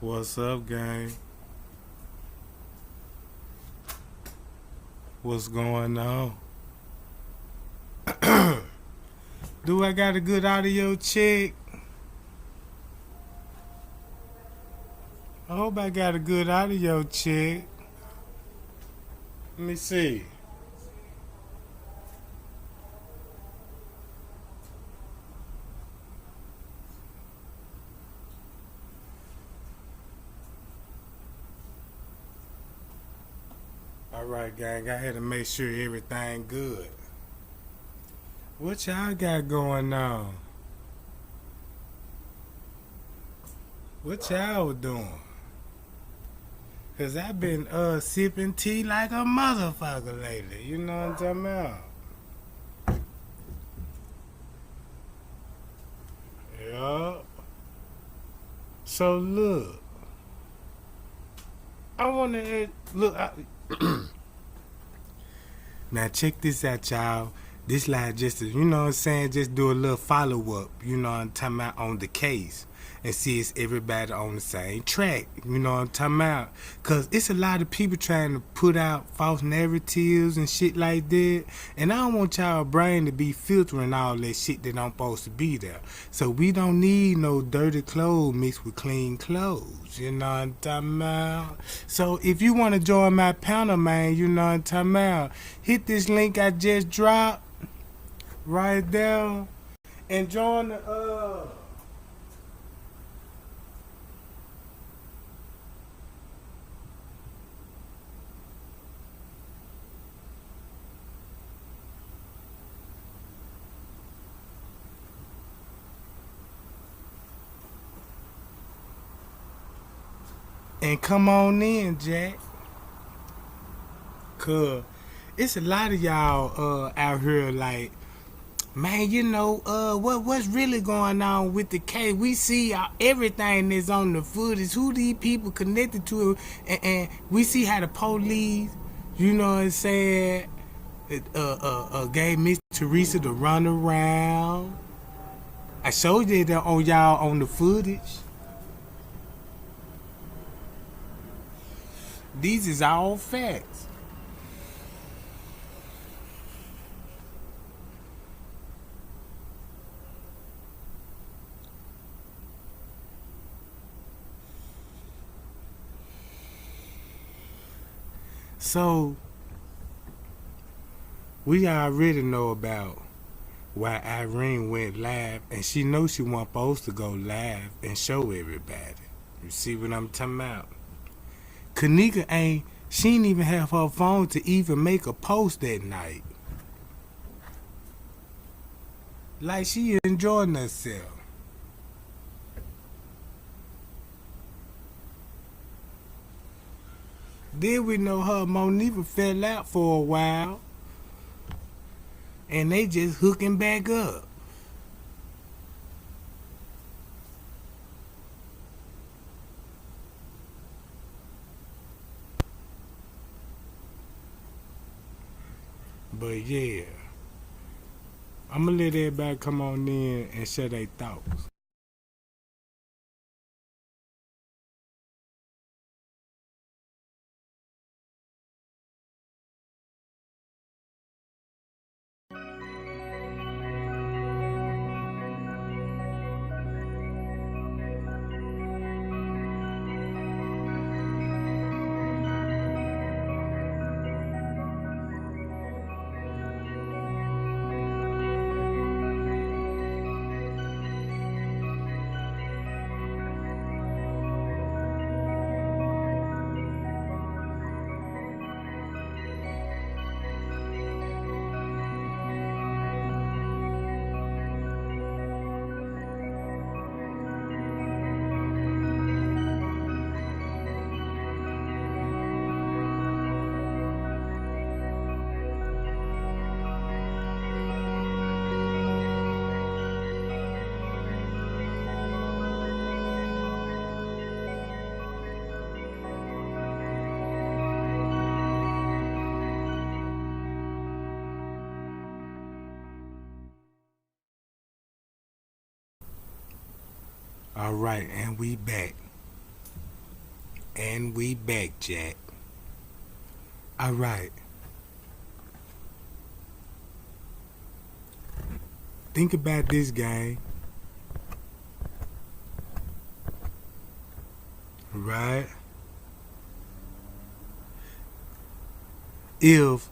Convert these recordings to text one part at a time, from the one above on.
What's up, gang? What's going on? Do I got a good audio check? I hope I got a good audio check. Let me see. Alright, gang, I had to make sure everything good. What y'all got going on? What y'all doing? Cause I've been sipping tea like a motherfucker lately. You know what I'm talking about? Yeah. So look, I wanna look. Now check this out, y'all. This like just, you know what I'm saying, just do a little follow up, you know what I'm talking about, on the case. And see it's everybody on the same track, you know what I'm talking about. Cause it's a lot of people trying to put out false narratives and shit like that. And I don't want y'all brain to be filtering all that shit that I'm supposed to be there. So we don't need no dirty clothes mixed with clean clothes, you know what I'm talking about. So if you want to join my panel, man, you know what I'm talking about, hit this link I just dropped right there and join the and come on in, Jack. Cause it's a lot of y'all out here like, man, you know, what's really going on with the case? We see everything that's on the footage. Who these people connected to, and we see how the police, you know what I'm saying, gave Miss Teresa the run around. I showed you that on y'all on the footage. These is all facts. So we already know about why Irene went live, and she knows she wasn't supposed to go live and show everybody. You see what I'm talking about? Kenneka ain't. She didn't even have her phone to even make a post that night. Like she enjoying herself. Then we know her and Monifa fell out for a while, and they just hooking back up. But yeah, I'm gonna let everybody come on in and share their thoughts. All right, and we back. And we back, Jack. Alright. Think about this, gang. Right? If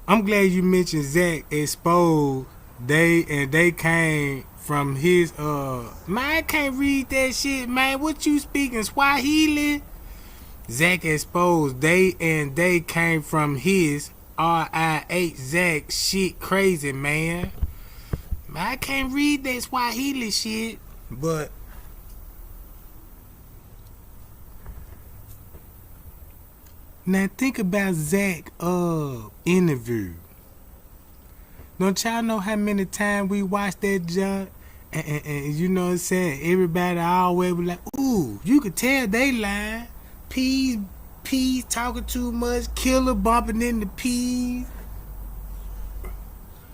I'm glad you mentioned Zach exposed they came from his man, I can't read that shit, man. What you speaking Swahili? Zach exposed they came from his RIH Zach shit crazy, man. I can't read that Swahili shit. But now think about Zach interview. Don't y'all know how many times we watched that junk? And you know what I'm saying? Everybody always was like, ooh, you could tell they lying. Peas talking too much, Killer bumping into Peas.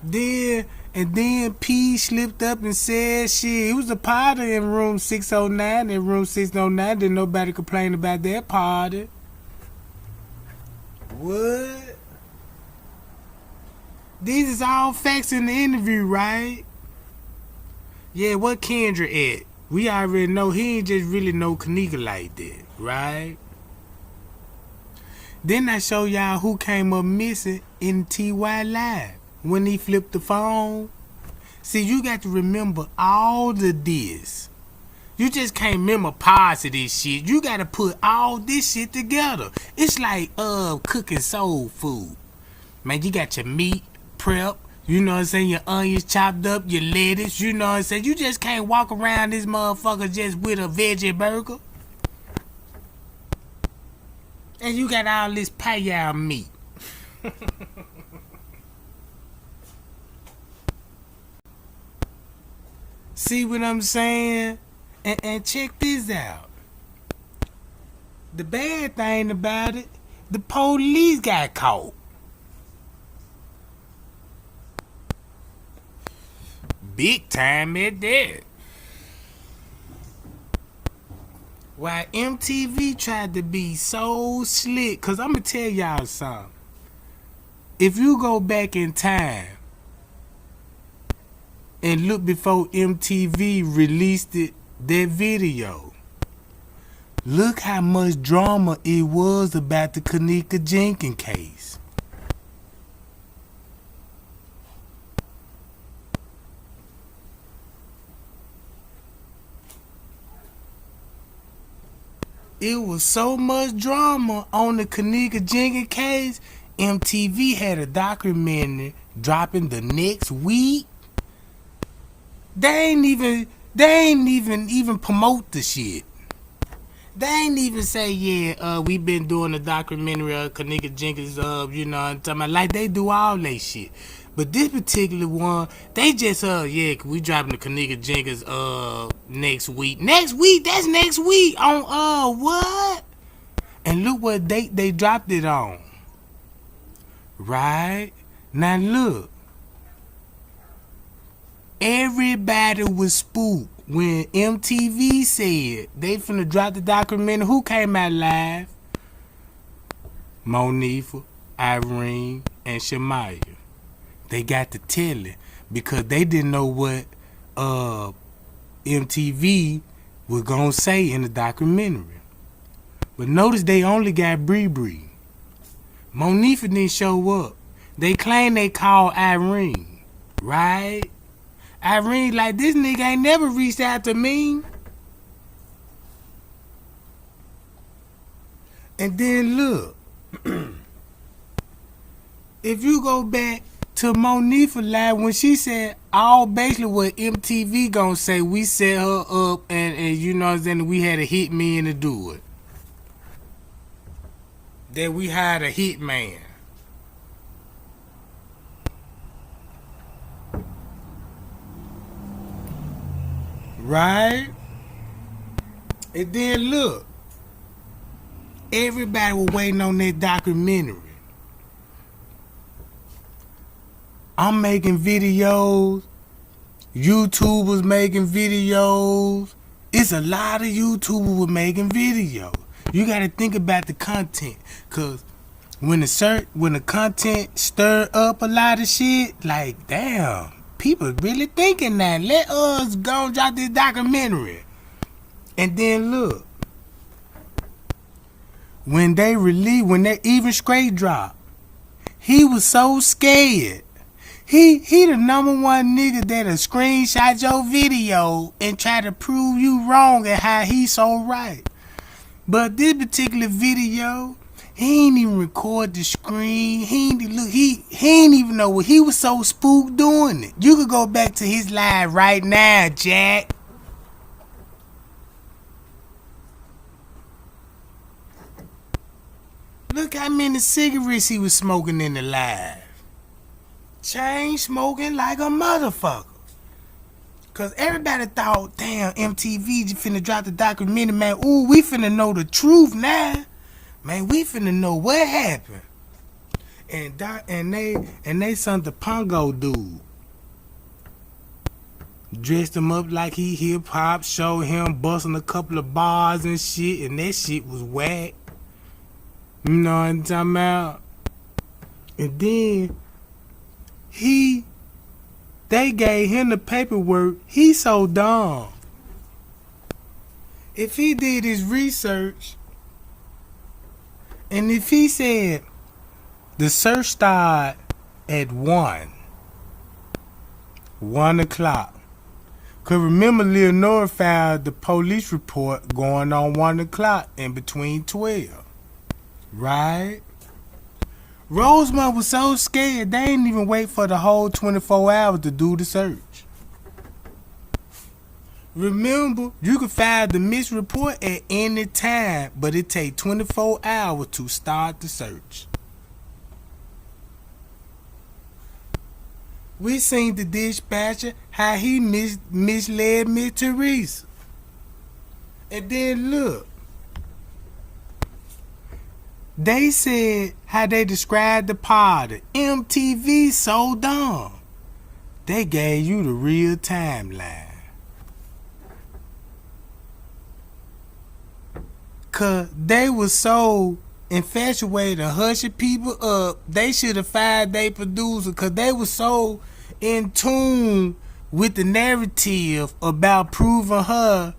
Then P slipped up and said shit. It was a party in room 609. In room 609, didn't nobody complain about that party. What? These is all facts in the interview, right? Yeah, what Kendra at? We already know he ain't just really know Kenneka like that, right? Then I show y'all who came up missing in TY Live when he flipped the phone. See, you got to remember all of this. You just can't remember parts of this shit. You got to put all this shit together. It's like cooking soul food. Man, you got your meat prep, you know what I'm saying, your onions chopped up, your lettuce, you know what I'm saying. You just can't walk around this motherfucker just with a veggie burger. And you got all this paella meat. See what I'm saying? And check this out. The bad thing about it, the police got caught. Big time at that. While MTV tried to be so slick, cause I'ma tell y'all something. If you go back in time and look before MTV released that video, look how much drama it was about the Kenneka Jenkins case. It was so much drama on the Kenneka Jenkins case. MTV had a documentary dropping the next week. They ain't even promote the shit. They ain't even say, yeah, we been doing a documentary of Kenneka Jenkins, you know what I'm talking about? Like they do all that shit. But this particular one, they just, we dropping the Kenneka Jenkins, next week. Next week? That's next week on, what? And look what date they dropped it on. Right? Now look. Everybody was spooked when MTV said they finna drop the documentary. Who came out live? Monifa, Irene, and Shamaya. They got to tell it because they didn't know what MTV was gonna say in the documentary. But notice they only got Bree. Monifa didn't show up. They claim they called Irene, right? Irene like, this nigga ain't never reached out to me. And then look, if you go back to Monifa live when she said all basically what MTV gonna say, we set her up and you know what I'm saying, we had a hit man to do it. That we hired a hit man. Right? And then look, everybody was waiting on that documentary. I'm making videos. YouTubers making videos. It's a lot of YouTubers with making videos. You gotta think about the content, cause when the content stir up a lot of shit, like damn, people really thinking that. Let us go and drop this documentary. And then look, when they even straight drop, he was so scared. He the number one nigga that'll screenshot your video and try to prove you wrong and how he so right. But this particular video, he ain't even record the screen. He ain't even know what he was so spooked doing it. You could go back to his live right now, Jack. Look how many cigarettes he was smoking in the live. Chain smoking like a motherfucker. Cause everybody thought, damn, MTV just finna drop the documentary, man. Ooh, we finna know the truth now. Man, we finna know what happened. And they sent the Pongo dude. Dressed him up like he hip hop, showed him busting a couple of bars and shit, and that shit was whack. You know what I'm talking about? And then they gave him the paperwork. He's so dumb. If he did his research, and if he said the search started at 1 o'clock, cause remember Leonora filed the police report going on 1 o'clock in between 12, right? Rosemont was so scared they didn't even wait for the whole 24 hours to do the search. Remember, you can file the missed report at any time, but it takes 24 hours to start the search. We seen the dispatcher, how he misled Miss Teresa. And then look, they said how they described the party. MTV so dumb. They gave you the real timeline. Cause they was so infatuated and hushing people up, they should have fired their producer, cause they was so in tune with the narrative about proving her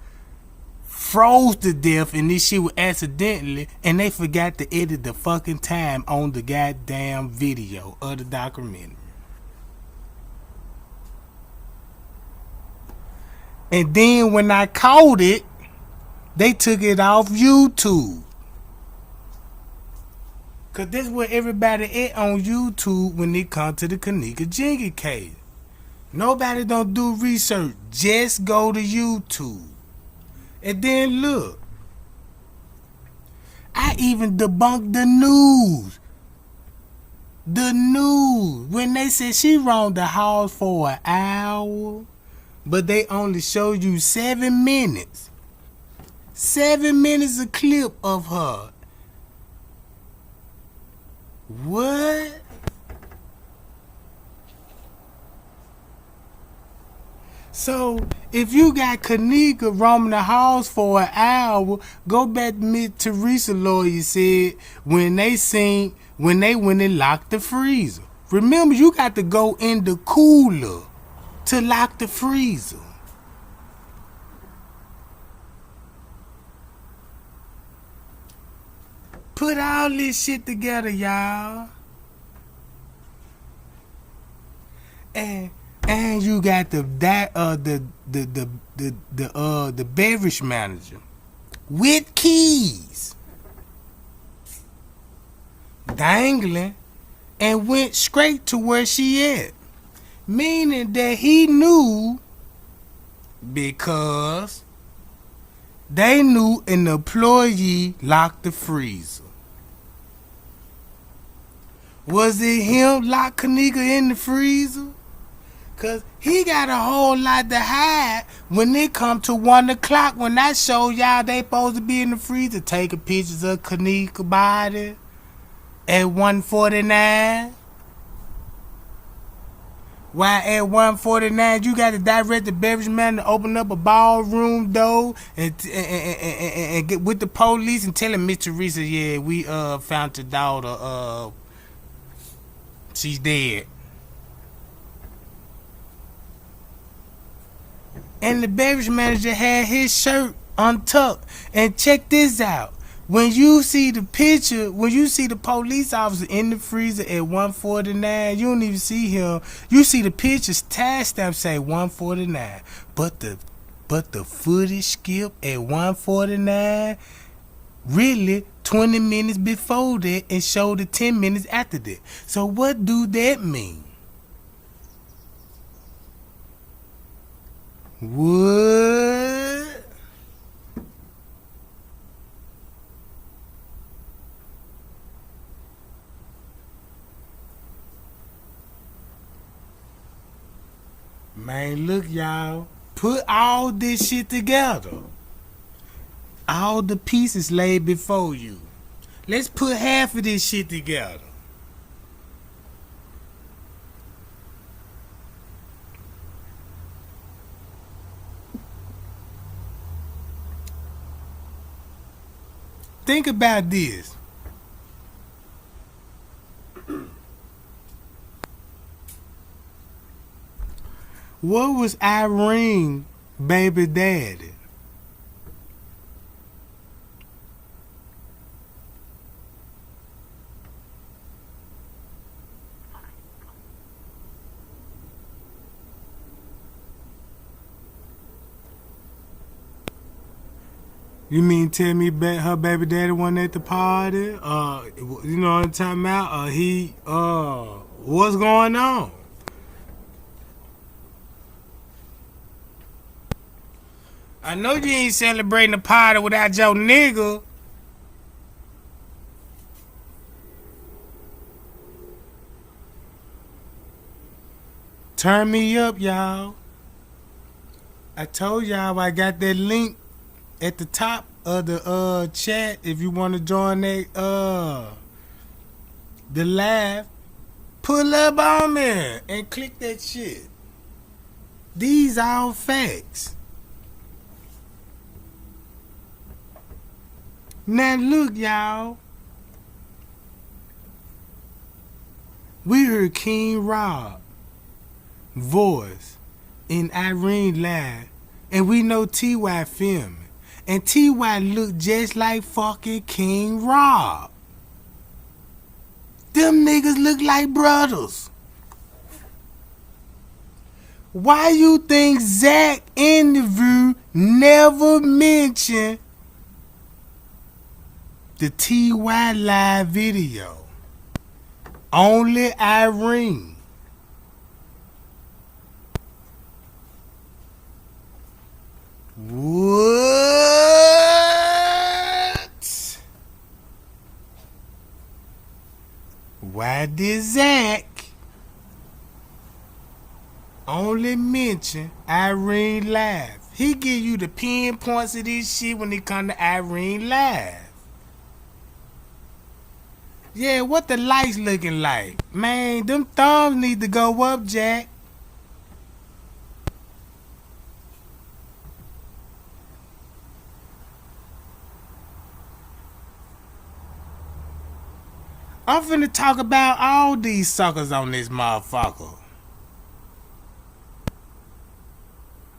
froze to death and this shit was accidentally, and they forgot to edit the fucking time on the goddamn video of the documentary. And then when I caught it, they took it off YouTube. Cause that's where everybody at on YouTube when it comes to the Kenneka Jenkins case. Nobody don't do research. Just go to YouTube. And then look, I even debunked the news. The news. When they said she roamed the house for an hour, but they only showed you 7 minutes. 7 minutes of clip of her. What? So, if you got Kenneka roaming the house for an hour, go back to Miss Teresa lawyer said when they went and locked the freezer. Remember, you got to go in the cooler to lock the freezer. Put all this shit together, y'all. And you got the beverage manager with keys dangling and went straight to where she at, meaning that he knew because they knew an employee locked the freezer. Was it him locked Kenneka in the freezer? Cause he got a whole lot to hide when it come to 1 o'clock when I show y'all they supposed to be in the freezer taking pictures of Kenneka body at 1:49. Why at 1:49 you got to direct the beverage man to open up a ballroom door and get with the police and tell him, Miss Teresa, yeah, we found your daughter, she's dead. And the beverage manager had his shirt untucked. And check this out. When you see the picture, when you see the police officer in the freezer at 1:49, you don't even see him. You see the pictures timestamp say 1:49. But the footage skip at 1:49 really 20 minutes before that and showed the 10 minutes after that. So what do that mean? What? Man, look, y'all. Put all this shit together. All the pieces laid before you. Let's put half of this shit together. Think about this. What was Irene baby daddy? You mean tell me her baby daddy wasn't at the party? You know what I'm talking about? What's going on? I know you ain't celebrating the party without your nigga. Turn me up, y'all. I told y'all I got that link at the top of the chat if you want to join that the live. Pull up on me and click that shit. These all facts. Now look, y'all. We heard King Rob voice in Irene live, and we know T.Y. filming. And T.Y. look just like fucking King Rob. Them niggas look like brothers. Why you think Zach interview never mentioned the T.Y. live video? Only Irene. What? Why did Zach only mention Irene live? He give you the pinpoints of this shit when it come to Irene live. Yeah, what the lights looking like? Man, them thumbs need to go up, Jack. I'm finna talk about all these suckers on this motherfucker.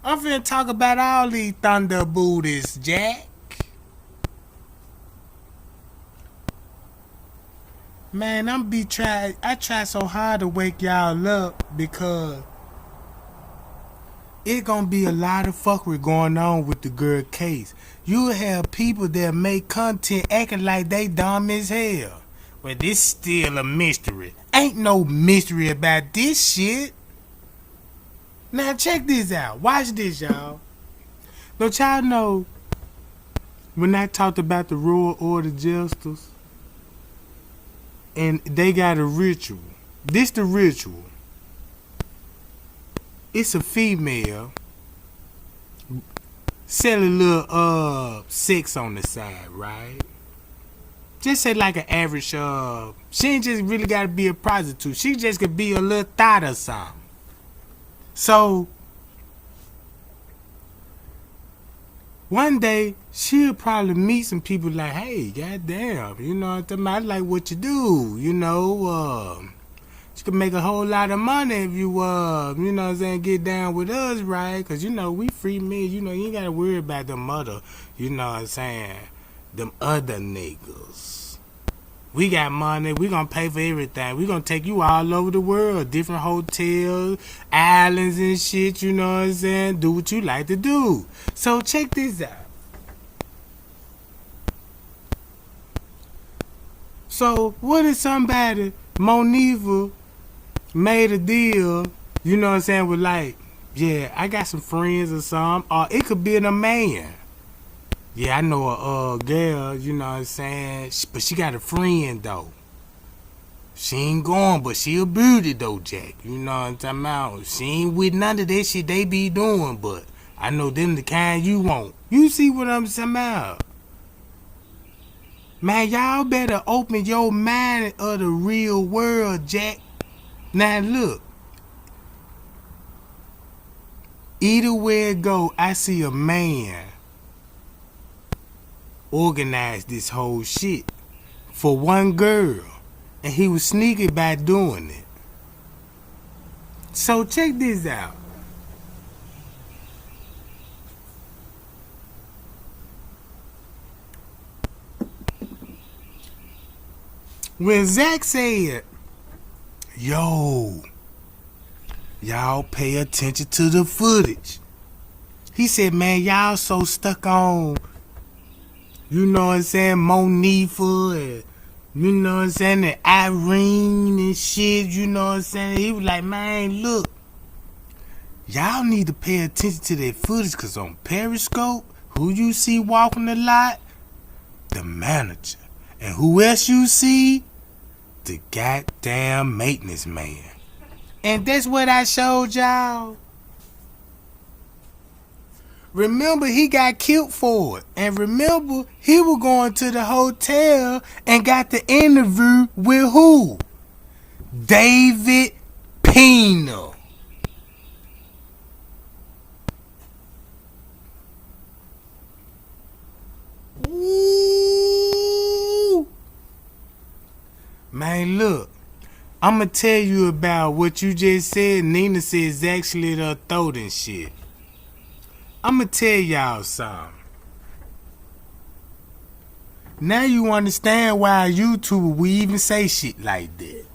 I'm finna talk about all these thunder booties, Jack. Man, I try so hard to wake y'all up because it gonna be a lot of fuckery going on with the girl case. You have people that make content acting like they dumb as hell. Well, this still a mystery. Ain't no mystery about this shit. Now check this out. Watch this, y'all. Don't y'all know when I talked about the Royal Order Justice and they got a ritual. This the ritual. It's a female selling a little sex on the side, right? Just say like an average she ain't just really gotta be a prostitute. She just could be a little thot or something. So one day she'll probably meet some people like, hey, goddamn, you know what I'm talking about? I like what you do, you know. You can make a whole lot of money if you, you know what I'm saying, get down with us, right? Because, you know, we free men. You know, you ain't got to worry about them other, you know what I'm saying, them other niggas. We got money. We going to pay for everything. We going to take you all over the world, different hotels, islands and shit, you know what I'm saying? Do what you like to do. So check this out. So what if somebody, Monifa, made a deal, you know what I'm saying, with like, yeah, I got some friends or something, or it could be a man. Yeah, I know a girl, you know what I'm saying, but she got a friend though. She ain't going, but she a beauty though, Jack. You know what I'm talking about? She ain't with none of that shit they be doing, but I know them the kind you want. You see what I'm talking about? Man, y'all better open your mind of the real world, Jack. Now look, either way it go, I see a man organize this whole shit for one girl, and he was sneaky by doing it. So check this out. When Zach said, yo, y'all pay attention to the footage. He said, man, y'all so stuck on, you know what I'm saying, Monifa and, you know what I'm saying, and Irene and shit, you know what I'm saying. He was like, man, look, y'all need to pay attention to that footage, because on Periscope, who you see walking a lot? The manager. And who else you see? The goddamn maintenance man. And that's what I showed y'all. Remember, he got killed for it. And remember, he was going to the hotel and got the interview with who? David Pena. Ooh. Man, look. I'ma tell you about what you just said. Nina says actually her throat and shit. I'ma tell y'all something. Now you understand why YouTube we even say shit like that.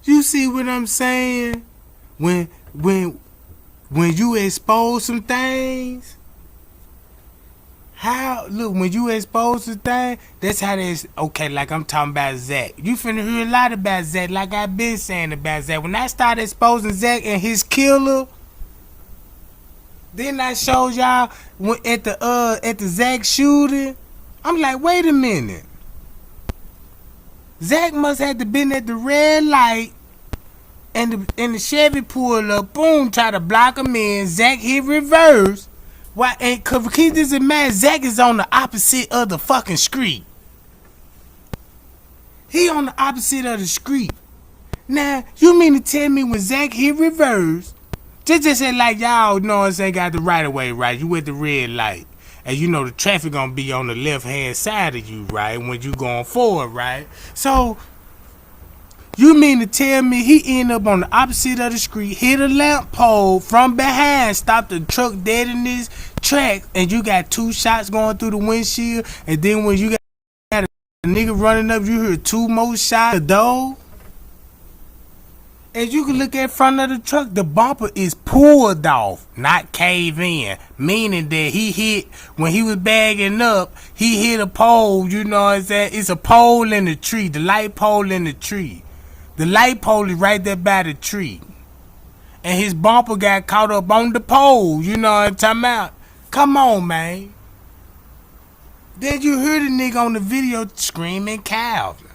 You see what I'm saying? When you expose some things, when you expose the thing, that's how that's okay. Like I'm talking about Zach. You finna hear a lot about Zach, like I've been saying about Zach. When I started exposing Zach and his killer, then I showed y'all at the Zach shooting. I'm like, wait a minute. Zach must have been at the red light, and the Chevy pulled up, boom, try to block him in. Zach hit reverse. Why? And cause he doesn't matter. Zach is on the opposite of the fucking street. He on the opposite of the street. Now, you mean to tell me when Zach hit reverse, just say like y'all know what I'm saying, got the right of way, right? You with the red light. And you know the traffic gonna be on the left hand side of you, right? When you going forward, right? So, you mean to tell me he end up on the opposite of the street, hit a lamp pole from behind, stopped the truck dead in his track, and you got 2 shots going through the windshield, and then when you got a nigga running up, you hear 2 more shots, though? As you can look at front of the truck, the bumper is pulled off, not cave in. Meaning that he hit, when he was bagging up, he hit a pole, you know what I'm saying? It's a pole in the tree, the light pole in the tree. The light pole is right there by the tree. And his bumper got caught up on the pole, you know what I'm talking about? Come on, man. Then you hear the nigga on the video screaming, Calvin.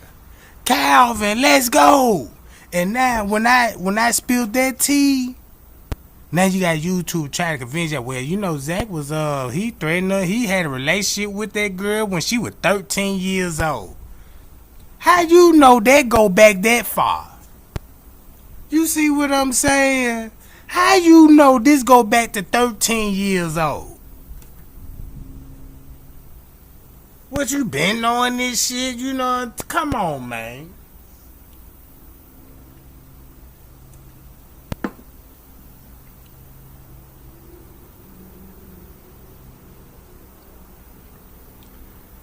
Calvin, let's go. And now, when I spilled that tea, Now you got YouTube trying to convince you. Well, you know, Zach was he threatened her. He had a relationship with that girl when she was 13 years old. How you know that go back that far? You see what I'm saying? How you know this go back to 13 years old? What you been knowing this shit? You know, come on, man.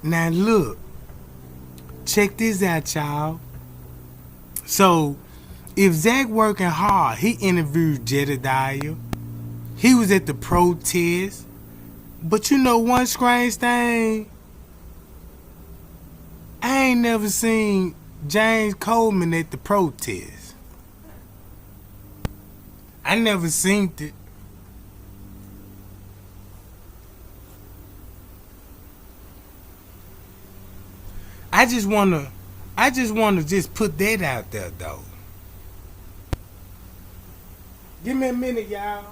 Now look, check this out, y'all. So, if Zach working hard, he interviewed Jedediah. He was at the protest. But you know one strange thing? I ain't never seen James Coleman at the protest. I never seen it. I just wanna just put that out there though. Give me a minute, y'all.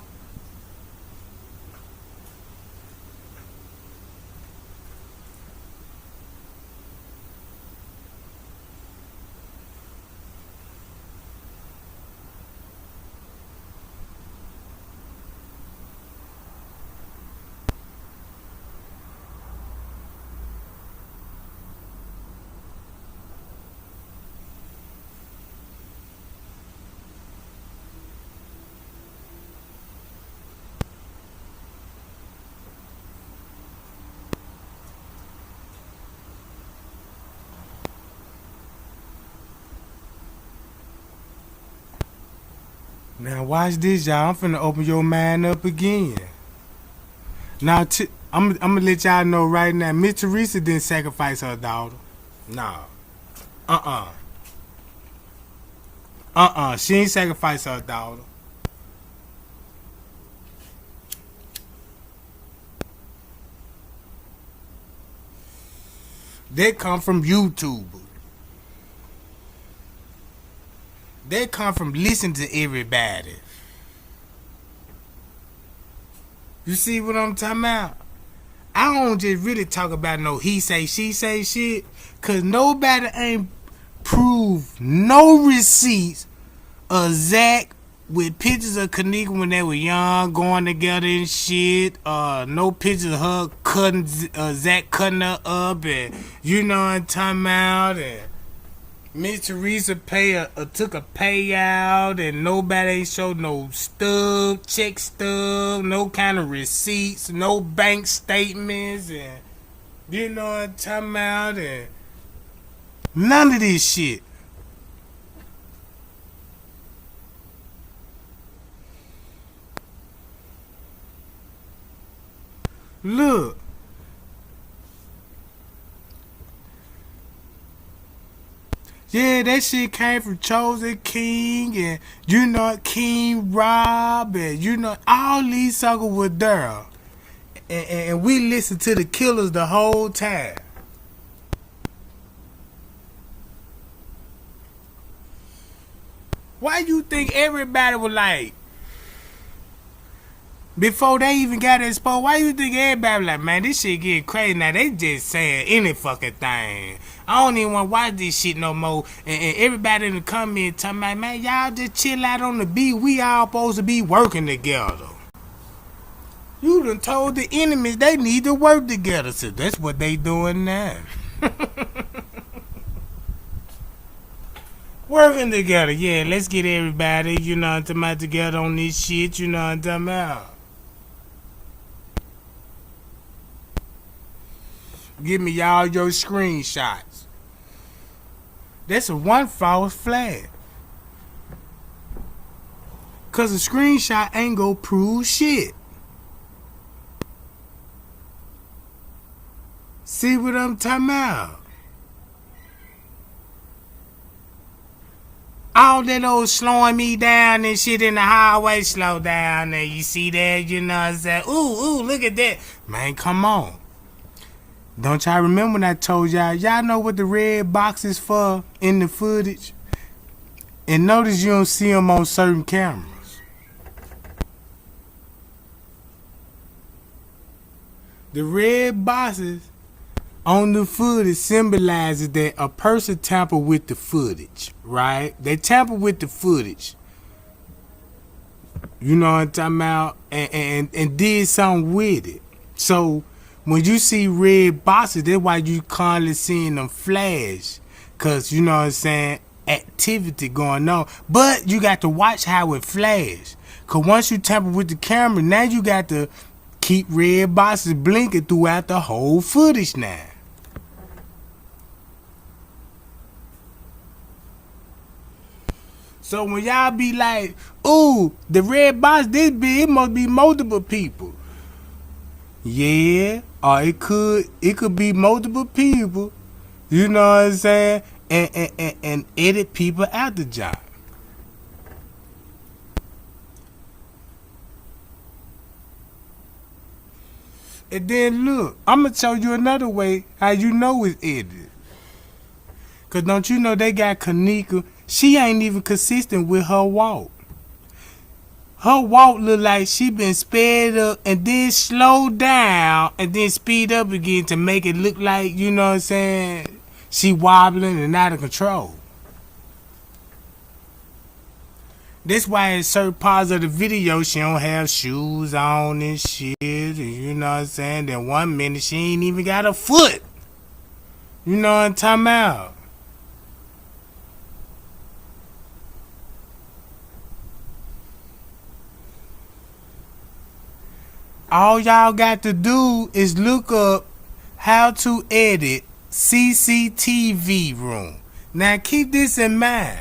Now watch this, y'all. I'm finna open your mind up again. Now, I'm gonna let y'all know right now. Miss Teresa didn't sacrifice her daughter. Nah. Uh-uh. She ain't sacrifice her daughter. They come from YouTube. They come from listening to everybody. You see what I'm talking about? I don't just really talk about no he say, she say shit. Cause nobody ain't proved no receipts of Zach with pictures of Kenneka when they were young, going together and shit. No pictures of her cutting, Zach cutting her up, and you know what I'm talking about. And Miss Teresa took a payout, and nobody ain't showed no stub, check stub, no kind of receipts, no bank statements, and you know what I'm talking about, and none of this shit. Look. Yeah, that shit came from Chosen King and, you know, King Rob and, you know, all these suckers were there. And we listened to the killers the whole time. Why you think everybody was like, before they even got exposed, why you think everybody like, man, this shit getting crazy now? They just saying any fucking thing. I don't even want to watch this shit no more. And everybody in the comments talking about, man, y'all just chill out on the beat. We all supposed to be working together. You done told the enemies they need to work together. So that's what they doing now. Working together, yeah. Let's get everybody, you know what I'm talking about, together on this shit, you know what I'm talking about. Give me all your screenshots. That's a one false flag. Cause a screenshot ain't gonna prove shit. See what I'm talking about? All that old slowing me down and shit in the highway, slow down and you see that, you know what I'm saying? Ooh, look at that. Man, come on. Don't y'all remember when I told y'all know what the red box is for in the footage? And notice you don't see them on certain cameras. The red boxes on the footage symbolizes that a person tampered with the footage, right? They tamper with the footage. You know what I'm talking about? And did something with it. So when you see red boxes, that's why you constantly seeing them flash. Cause you know what I'm saying, activity going on. But you got to watch how it flash. Cause once you tamper with the camera, now you got to keep red boxes blinking throughout the whole footage now. So when y'all be like, ooh, the red box this big, it must be multiple people. Yeah, or it could be multiple people, you know what I'm saying? And edit people out the job. And then look, I'm gonna show you another way how you know it's edited. Cause don't you know they got Kenneka? She ain't even consistent with her walk. Her walk look like she been sped up and then slow down and then speed up again to make it look like, you know what I'm saying, she wobbling and out of control. That's why in certain parts of the video she don't have shoes on and shit, and you know what I'm saying? Then 1 minute she ain't even got a foot. You know what I'm talking about? All y'all got to do is look up how to edit CCTV room. Now keep this in mind.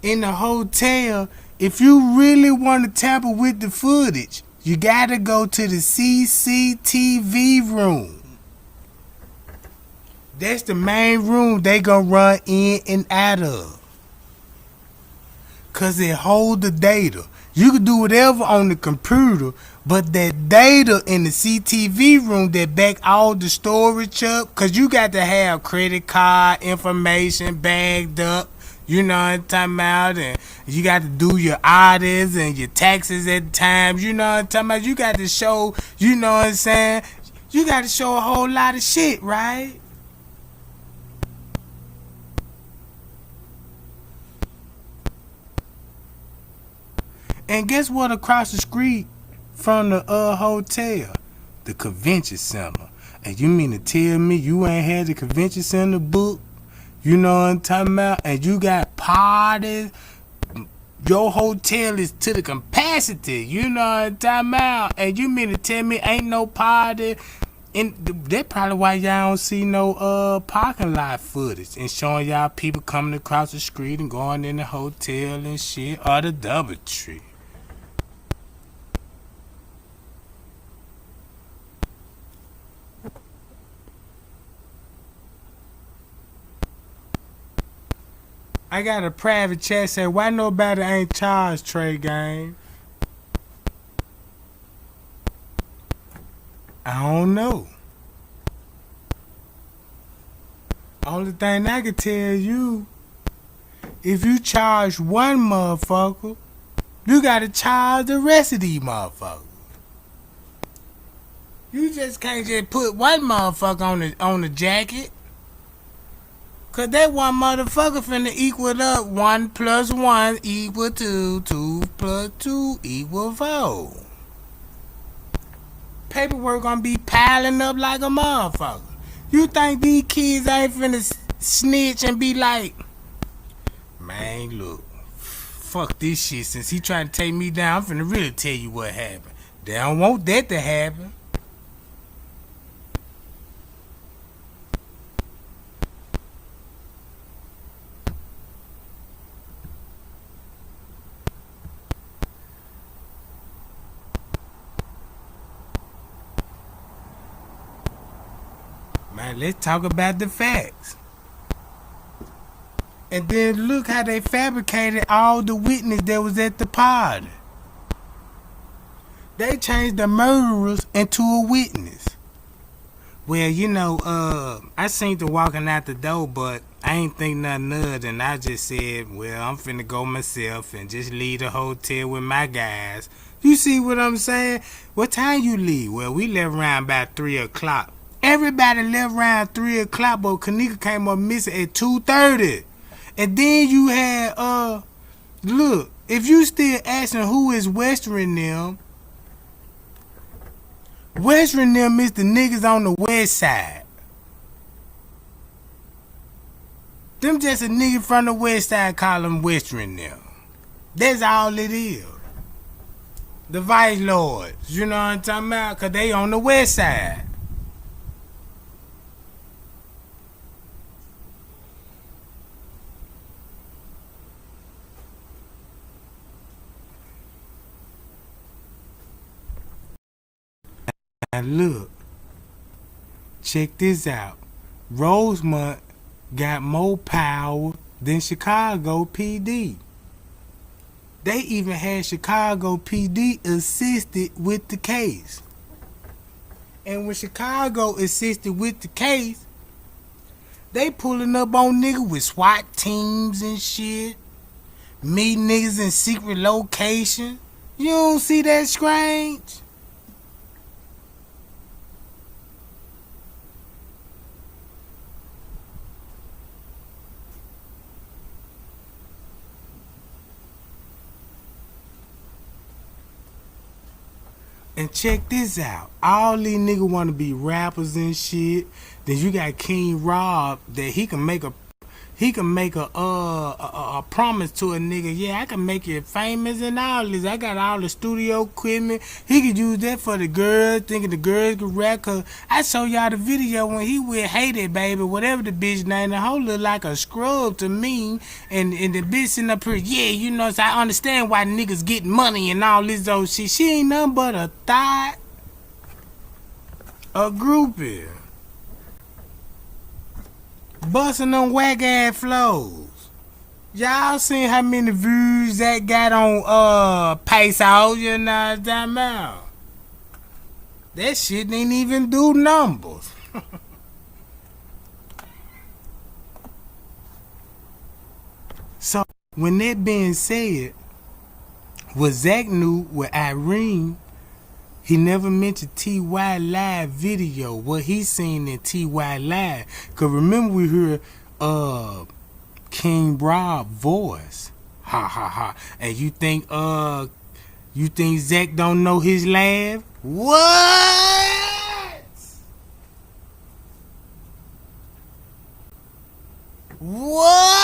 In the hotel, if you really want to tamper with the footage, you gotta go to the CCTV room. That's the main room they gonna run in and out of. Cause it hold the data. You can do whatever on the computer, but that data in the CTV room that back all the storage up, cause you got to have credit card information bagged up, you know what I'm talking about, and you got to do your audits and your taxes at times, you know what I'm talking about. You got to show, you know what I'm saying, you got to show a whole lot of shit, right? And guess what across the street from the hotel? The convention center. And you mean to tell me you ain't had the convention center book? You know what I'm talking about? And you got parties. Your hotel is to the capacity. You know what I'm talking about? And you mean to tell me ain't no party? And that's probably why y'all don't see no parking lot footage and showing y'all people coming across the street and going in the hotel and shit, or the DoubleTree. I got a private chat say, why nobody ain't charged Trey Game? I don't know. Only thing I can tell you, if you charge one motherfucker, you gotta charge the rest of these motherfuckers. You just can't just put one motherfucker on the jacket. Cause that one motherfucker finna equal it up. 1 plus 1 equal 2. 2 plus 2 equal 4. Paperwork gonna be piling up like a motherfucker. You think these kids ain't finna snitch and be like, man, look, fuck this shit. Since he trying to take me down, I'm finna really tell you what happened. They don't want that to happen. Man, let's talk about the facts. And then look how they fabricated all the witness that was at the party. They changed the murderers into a witness. Well, you know, I seen the walking out the door, but I ain't think nothing of it, and I just said, well, I'm finna go myself and just leave the hotel with my guys You see what I'm saying? What time you leave? Well, we left around about 3 o'clock. Everybody left around 3 o'clock, but Kenneka came up missing at 2:30. And then you had, look, if you still asking who is Western them, Western them is the niggas on the west side. Them just a nigga from the west side call them Western them. That's all it is. The Vice Lords, you know what I'm talking about? Cause they on the west side. And look, check this out. Rosemont got more power than Chicago PD. They even had Chicago PD assisted with the case. And when Chicago assisted with the case, they pulling up on niggas with SWAT teams and shit. Meeting niggas in secret location. You don't see that strange? And check this out. All these niggas want to be rappers and shit. Then you got King Rob that he can make a promise to a nigga. Yeah, I can make you famous and all this. I got all the studio equipment. He could use that for the girls, thinking the girls could rap. Cause I show y'all the video when he with Hate It Baby, whatever the bitch name. The whole look like a scrub to me. And the bitch sitting up here, yeah, you know, so I understand why niggas get money and all this old shit. She ain't nothing but a thought. A groupie. Busting them whack ass flows. Y'all seen how many views that got on Peso, you know what I'm talking about? That shit didn't even do numbers. So when that being said, what Zach knew with Irene, he never mentioned T.Y. Live video, what he seen in T.Y. Live. Cause remember we heard King Rob voice. Ha ha ha. And you think Zach don't know his laugh? What? What?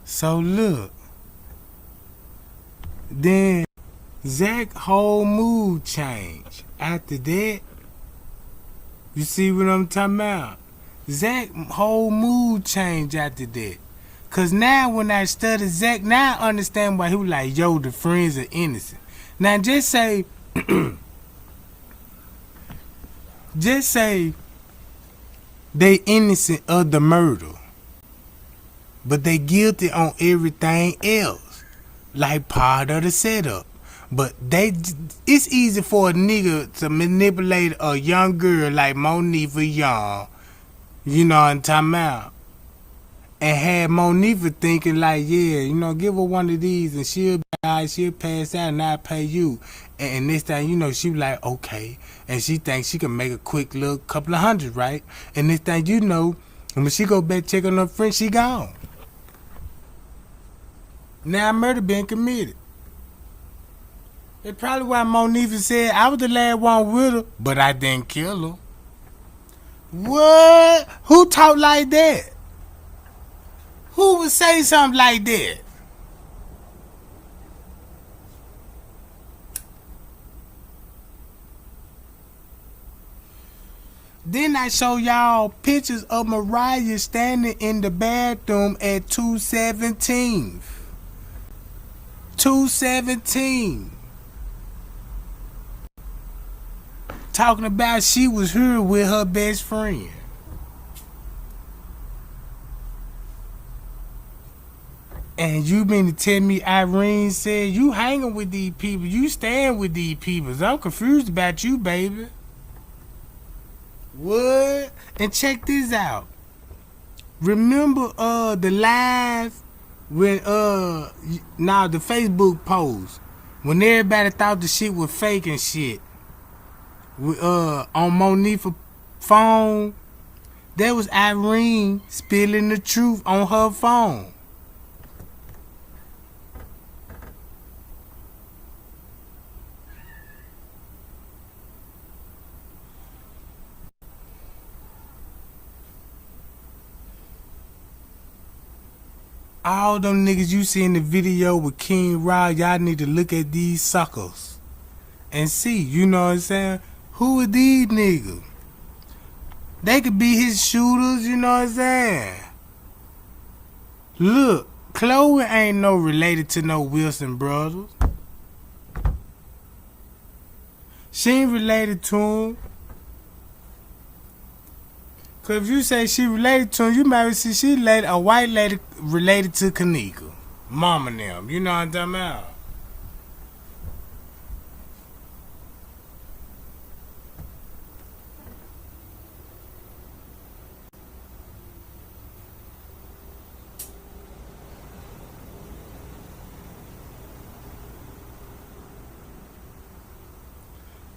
So look, then Zach whole mood changed. After that, you see what I'm talking about? Zach whole mood changed after that. Cause now when I study Zach, now I understand why he was like, yo, the friends are innocent. Now just say they innocent of the murder. But they guilty on everything else, like part of the setup. But it's easy for a nigga to manipulate a young girl like Monifa Young, you know what I'm talking about, and have Monifa thinking like, yeah, you know, give her one of these and she'll be alright, she'll pass out and I'll pay you. And next thing you know, she like, okay, and she thinks she can make a quick little couple of hundred, right? And next thing you know, when she go back check on her friend, she gone. Now murder been committed. That's probably why Monifa said I was the last one with her, but I didn't kill her. What? Who talk like that? Who would say something like that? Then I show y'all pictures of Mariah standing in the bathroom at 217. 217. Talking about she was here with her best friend. And you mean to tell me Irene said you hanging with these people, you staying with these people? I'm confused about you, baby. What? And check this out. Remember the live when now the Facebook post when everybody thought the shit was fake and shit. On Monifa's phone, that was Irene spilling the truth on her phone. All them niggas you see in the video with King Rod, y'all need to look at these suckers and see, you know what I'm saying? Who are these niggas? They could be his shooters, you know what I'm saying? Look, Chloe ain't no related to no Wilson brothers. She ain't related to him. Cause if you say she related to him, you might see she related, a white lady related to Kenneka. Mama and them, you know what I'm talking about?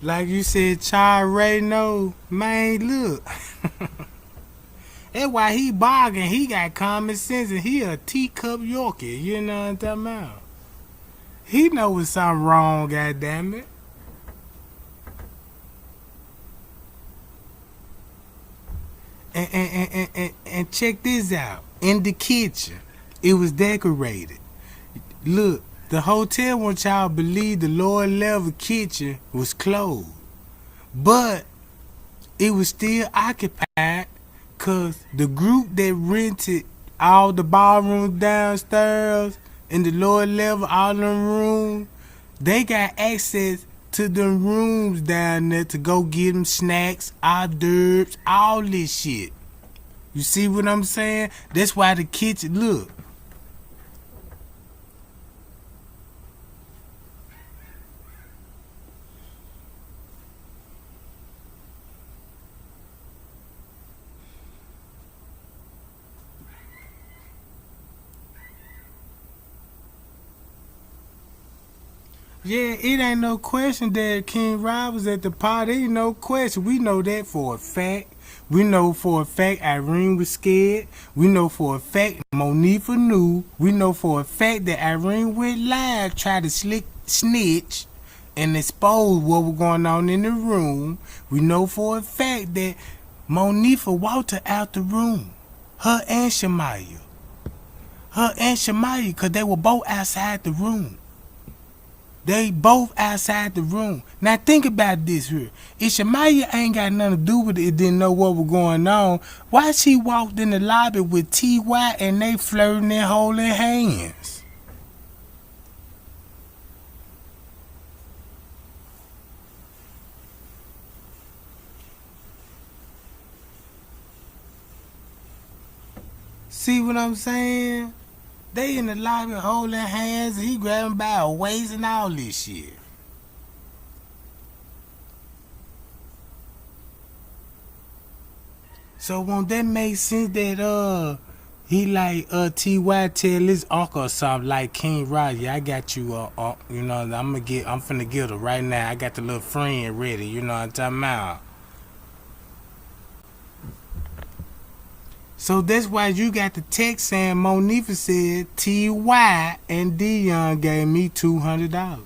Like you said, Child Ray know, man, look. That's why he bargain. He got common sense and he a teacup Yorkie. You know what I'm talking about? He know when something wrong, goddammit. And check this out. In the kitchen, it was decorated. Look, the hotel want y'all to believe the lower level kitchen was closed. But it was still occupied because the group that rented all the ballrooms downstairs in the lower level, all them rooms, they got access to them rooms down there to go get them snacks, hors d'oeuvres, all this shit. You see what I'm saying? That's why the kitchen, look. Yeah, it ain't no question that King Rob was at the party. Ain't no question. We know that for a fact. We know for a fact Irene was scared. We know for a fact Monifa knew. We know for a fact that Irene went live, tried to snitch and expose what was going on in the room. We know for a fact that Monifa walked her out the room. Her and Shamaya. Because they were both outside the room. They both outside the room. Now think about this here. If Shamaya ain't got nothing to do with it, didn't know what was going on, why she walked in the lobby with T.Y. and they flirting and holding hands? See what I'm saying? They in the lobby holding hands and he grabbing by a waist and all this shit. So won't that make sense that he like T.Y. tell his uncle or something like King Roger, I got you you know, I'm finna get her right now. I got the little friend ready, you know what I'm talking about. So that's why you got the text saying Monifa said T.Y. and Dion gave me $200.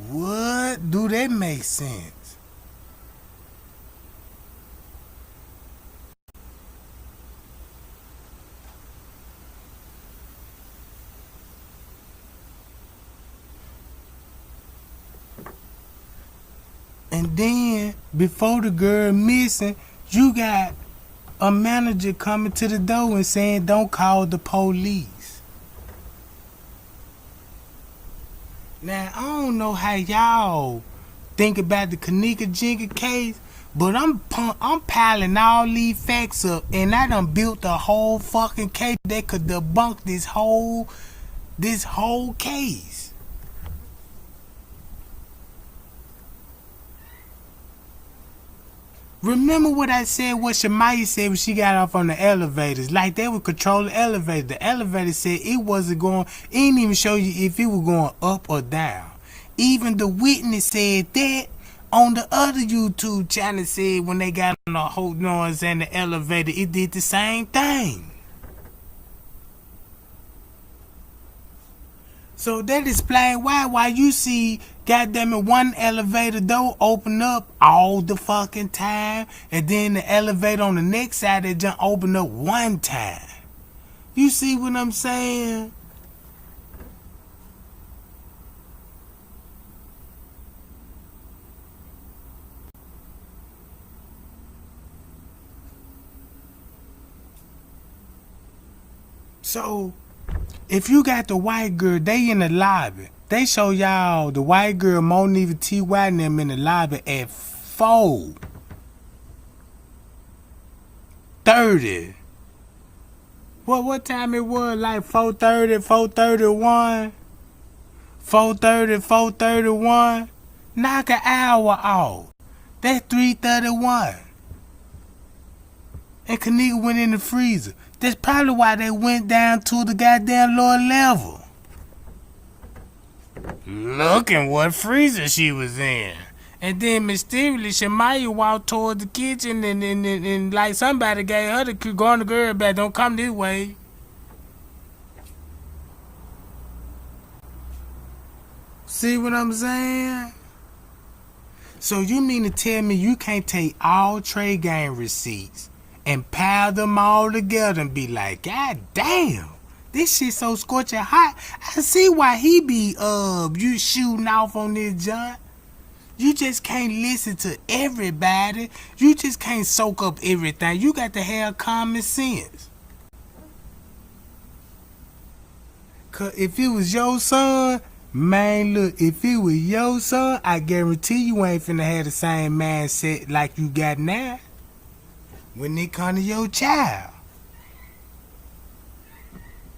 What? Do that make sense? And then, before the girl missing, you got a manager coming to the door and saying, don't call the police. Now, I don't know how y'all think about the Kenneka Jenkins case, But I'm piling all these facts up, and I done built a whole fucking case that could debunk this whole case. Remember what I said, what Shemaya said when she got off on the elevators? Like they would control the elevator. The elevator said it wasn't going, it didn't even show you if it was going up or down. Even the witness said that on the other YouTube channel said when they got on the whole noise and the elevator, it did the same thing. So that explains why you see goddamn it one elevator door open up all the fucking time, and then the elevator on the next side that just open up one time. You see what I'm saying? So if you got the white girl, they in the lobby. They show y'all the white girl, Monique T.Y. and them in the lobby at 4:30. What time it was? Like 4:30, 4:31? 4:30, 4:31? Knock an hour off. That's 3:31. And Kenneka went in the freezer. That's probably why they went down to the goddamn lower level. Look at what freezer she was in. And then mysteriously, Shemaya walked toward the kitchen and like somebody gave her the go on the girl back. Don't come this way. See what I'm saying? So you mean to tell me you can't take all trade game receipts and pile them all together and be like, God damn, this shit so scorching hot. I see why he be you shooting off on this junk. You just can't listen to everybody. You just can't soak up everything. You got to have common sense. Cause if it was your son, man, look, if it was your son, I guarantee you ain't finna have the same mindset like you got now when it come to your child.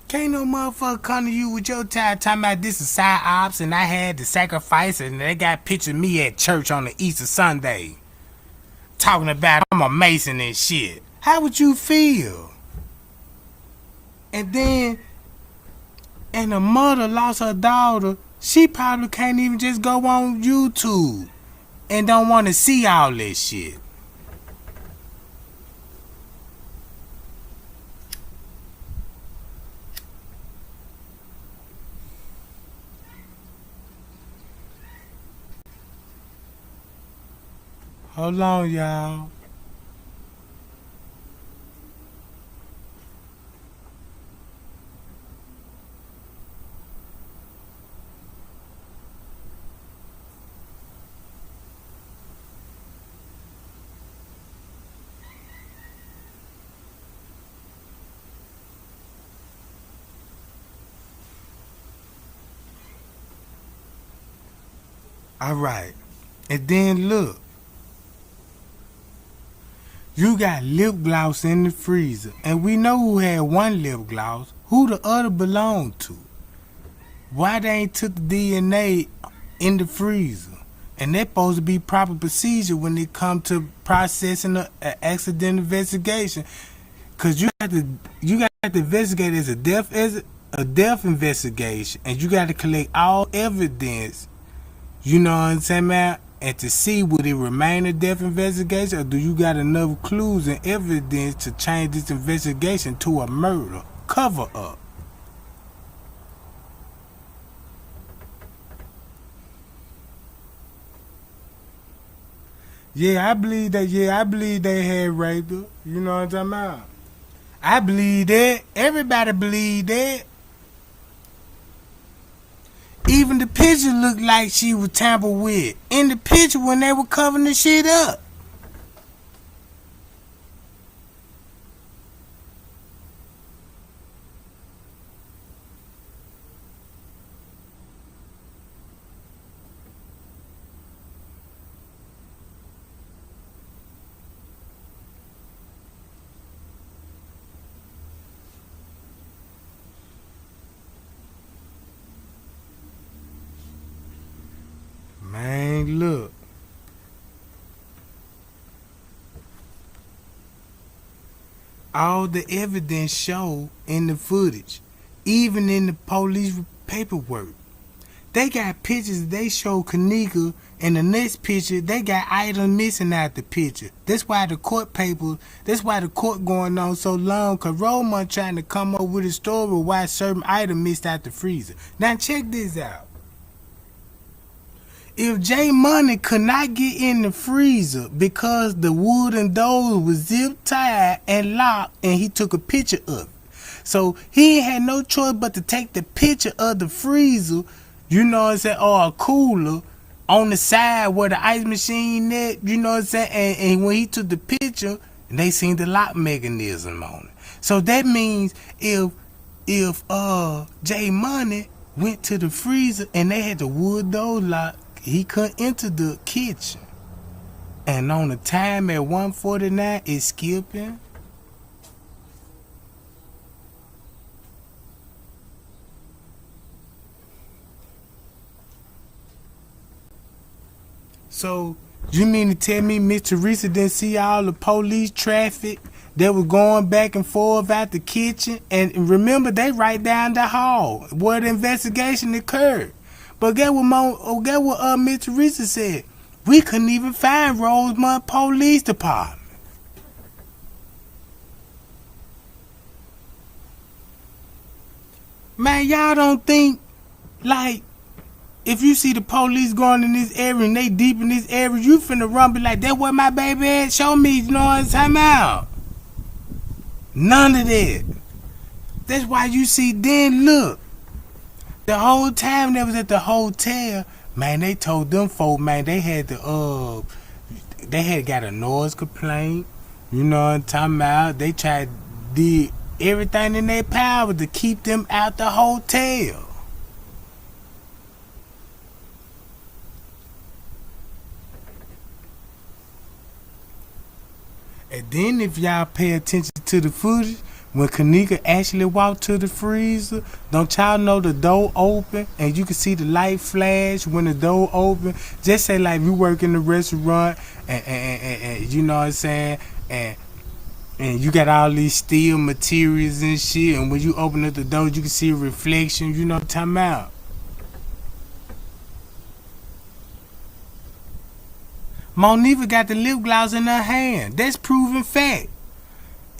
Can't no motherfucker come to you with your child talking about this is side ops and I had to sacrifice and they got picture me at church on the Easter Sunday talking about I'm a Mason and shit. How would you feel? And then, and the mother lost her daughter, she probably can't even just go on YouTube and don't want to see all this shit. Hold on, y'all. All right. And then look. You got lip gloss in the freezer. And we know who had one lip gloss. Who the other belonged to. Why they ain't took the DNA in the freezer? And that's supposed to be proper procedure when it comes to processing an accident investigation. Cause you got to investigate as a death investigation. And you got to collect all evidence. You know what I'm saying, man? And to see would it remain a death investigation or do you got enough clues and evidence to change this investigation to a murder cover up? Yeah, I believe that. Yeah, I believe they had raped her. You know what I'm talking about? I believe that. Everybody believe that. Even the picture looked like she was tampered with. In the picture when they were covering the shit up. Man, look. All the evidence show in the footage, even in the police paperwork. They got pictures, they show Kenneka, and the next picture, they got items missing out the picture. That's why the court going on so long, cause Roman trying to come up with a story why certain item missed out the freezer. Now check this out. If J Money could not get in the freezer because the wooden doors was zip tied and locked and he took a picture of it. So he had no choice but to take the picture of the freezer, you know what I'm saying, or a cooler on the side where the ice machine at, you know what I'm saying, and when he took the picture, they seen the lock mechanism on it. So that means if J Money went to the freezer and they had the wood door locked, he couldn't enter the kitchen. And on the time at 1:49, it's skipping. So, you mean to tell me Miss Teresa didn't see all the police traffic that was going back and forth out the kitchen? And remember, they right down the hall where the investigation occurred. But get what Miss Teresa said. We couldn't even find Rosemont Police Department. Man, y'all don't think, like, if you see the police going in this area and they deep in this area, you finna run be like, that where my baby at? Show me, you know what I'm talking about? None of that. That's why you see, then look. The whole time they was at the hotel, man, they told them folk, man, they had got a noise complaint. You know what I'm talking about? They tried did everything in their power to keep them out the hotel. And then if y'all pay attention to the footage, when Kenneka actually walked to the freezer, don't y'all know the door open and you can see the light flash when the door open? Just say like you work in the restaurant and you know what I'm saying, and you got all these steel materials and shit, and when you open up the door you can see a reflection, you know what I'm talking about? Monifa got the lip gloss in her hand. That's proven fact.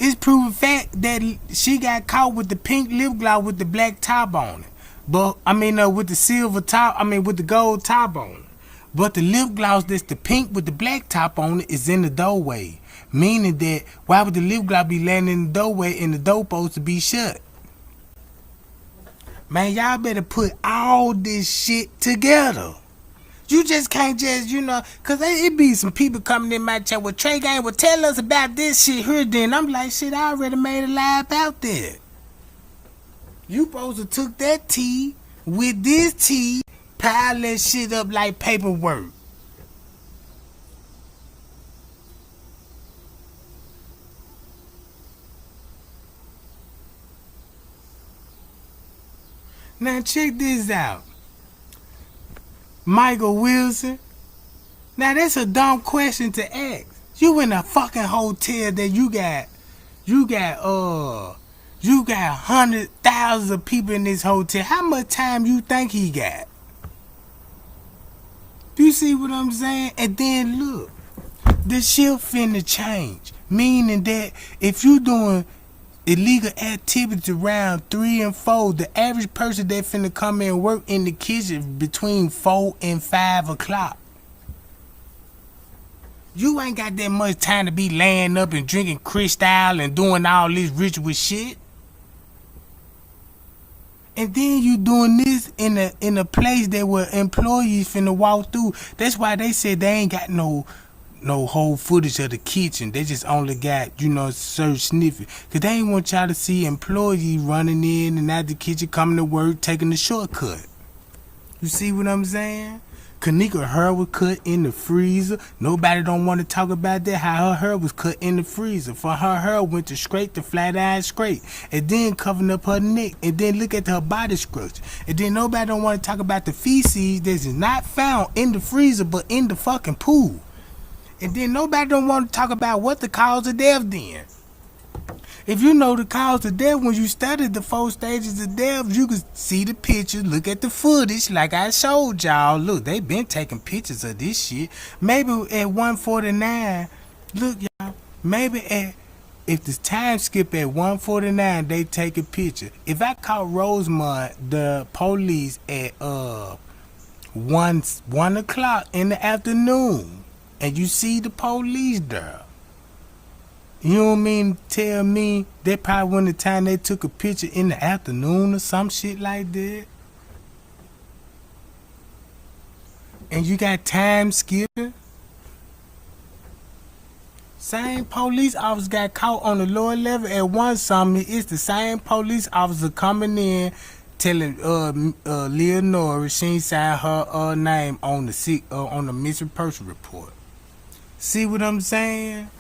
It's proven fact that she got caught with the pink lip gloss with the black top on it. But, with the silver top, with the gold top on it. But the lip gloss that's the pink with the black top on it is in the doorway. Meaning that, why would the lip gloss be landing in the doorway and the door supposed to be shut? Man, y'all better put all this shit together. You just can't just, cause it be some people coming in my chat with Trey Gang will tell us about this shit here then. I'm like, shit, I already made a lie about that. You supposed to took that tea with this tea, pile that shit up like paperwork. Now check this out. Michael Wilson. Now that's a dumb question to ask. You in a fucking hotel that you got 100,000 people in this hotel. How much time you think he got? You see what I'm saying? And then look, the shift finna change. Meaning that if you doing illegal activities around 3 and 4, the average person that finna come in and work in the kitchen between 4 and 5 o'clock. You ain't got that much time to be laying up and drinking Cristal and doing all this ritual shit. And then you doing this in a place that where employees finna walk through. That's why they said they ain't got no whole footage of the kitchen. They just only got, search sniffing. Cause they ain't want y'all to see employees running in and out the kitchen, coming to work, taking the shortcut. You see what I'm saying? Kenneka hair was cut in the freezer. Nobody don't want to talk about that, how her hair was cut in the freezer. For her hair went to straight to flat iron straight. And then covering up her neck. And then look at her body structure. And then nobody don't want to talk about the feces that is not found in the freezer but in the fucking pool. And then nobody don't want to talk about what the cause of death then. If you know the cause of death, when you studied the 4 stages of death, you could see the pictures, look at the footage like I showed y'all. Look, they been taking pictures of this shit. Maybe at 149, look y'all, if the time skip at 149, they take a picture. If I caught Rosemont, the police at 1 o'clock in the afternoon, and you see the police there, you don't mean to tell me they probably when the time they took a picture in the afternoon or some shit like that? And you got time skipping? Same police officer got caught on the lower level at 1 something. It's the same police officer coming in telling Leonora she ain't signed her name on the missing person report. See what I'm saying?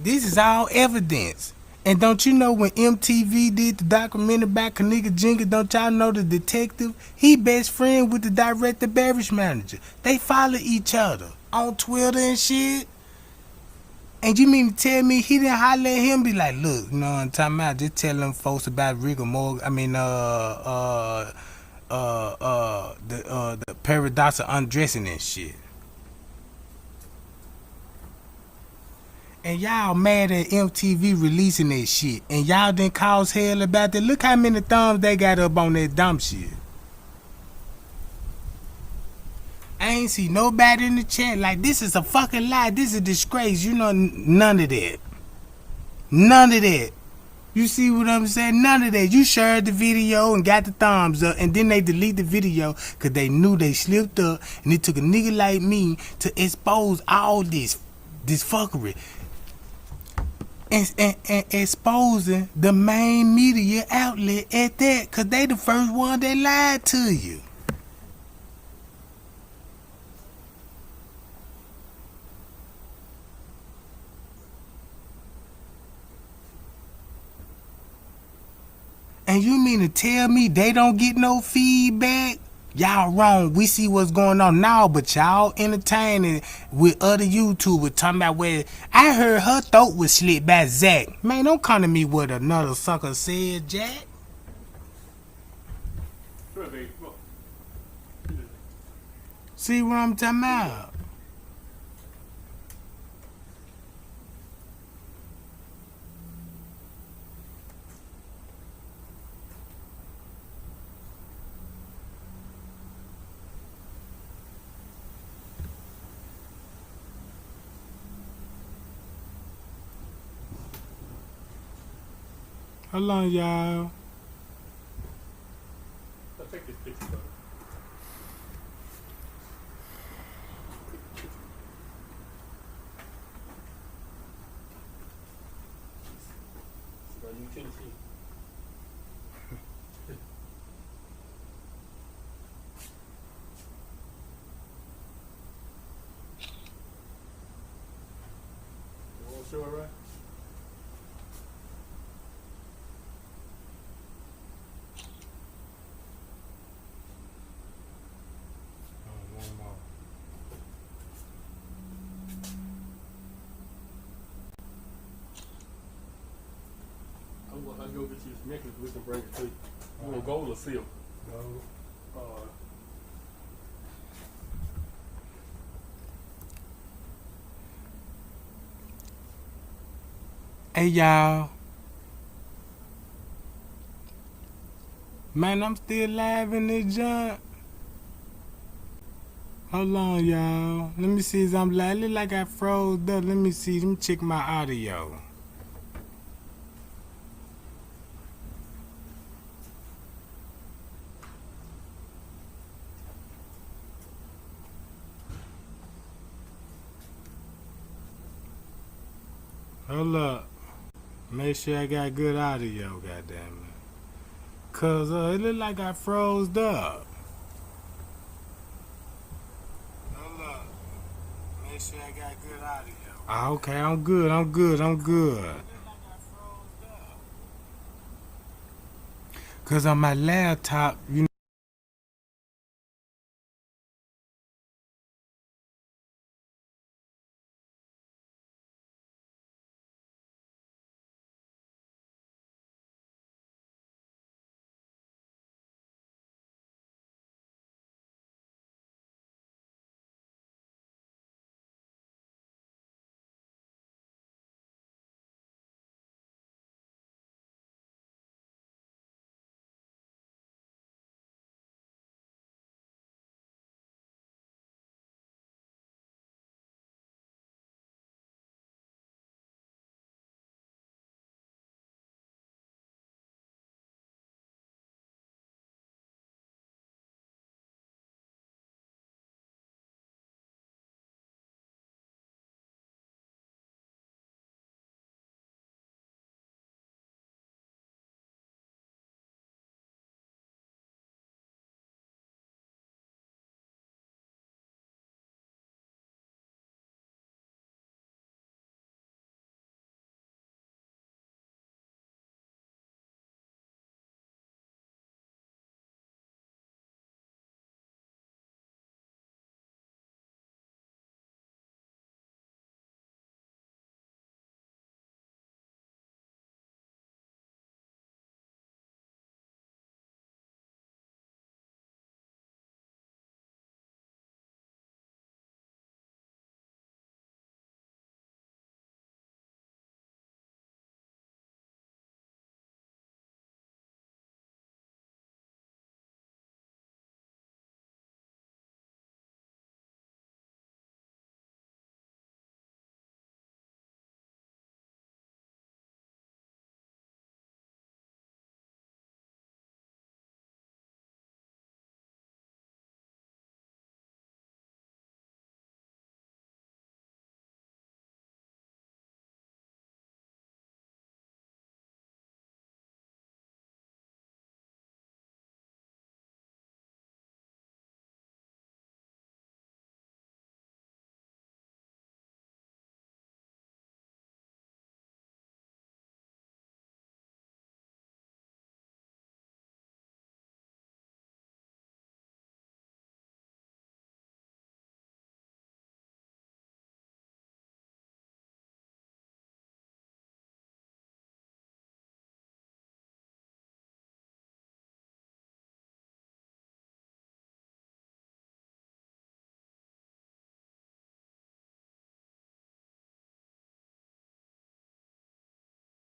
This is all evidence. And don't you know when MTV did the documentary about Kenneka Jenkins, don't y'all know the detective? He best friend with the director beverage manager. They follow each other on Twitter and shit. And you mean to tell me he didn't holler at him, be like, look, you know what I'm talking about? Just tell them folks about rigor mortgage. The paradox of undressing and shit. And y'all mad at MTV releasing that shit. And y'all didn't cause hell about that. Look how many thumbs they got up on that dumb shit. I ain't see nobody in the chat like, this is a fucking lie. This is a disgrace. You know, none of that. None of that. You see what I'm saying? None of that. You shared the video and got the thumbs up, and then they delete the video because they knew they slipped up, and it took a nigga like me to expose all this fuckery. And exposing the main media outlet at that, because they the first one that lied to you. And you mean to tell me they don't get no feedback? Y'all wrong. We see what's going on now, but y'all entertaining with other YouTubers talking about where I heard her throat was slit by Zach. Man, don't come to me with another sucker said, Jack. See what I'm talking about? Hold on, y'all. I'll take this picture, brother. It's about New Tennessee. You want to show it right? I'll go get you this necklace. We can bring it to you. You want gold or silver? Gold. Hey, y'all. Man, I'm still live in this junk. Hold on, y'all. Let me see if I'm live. It look like I froze up. Let me see. Let me check my audio. Hold up. Make sure I got good audio, goddamn it. Cause it look like I froze up. out of here. Okay, I'm good. I'm good. I'm good. Cause on my laptop, you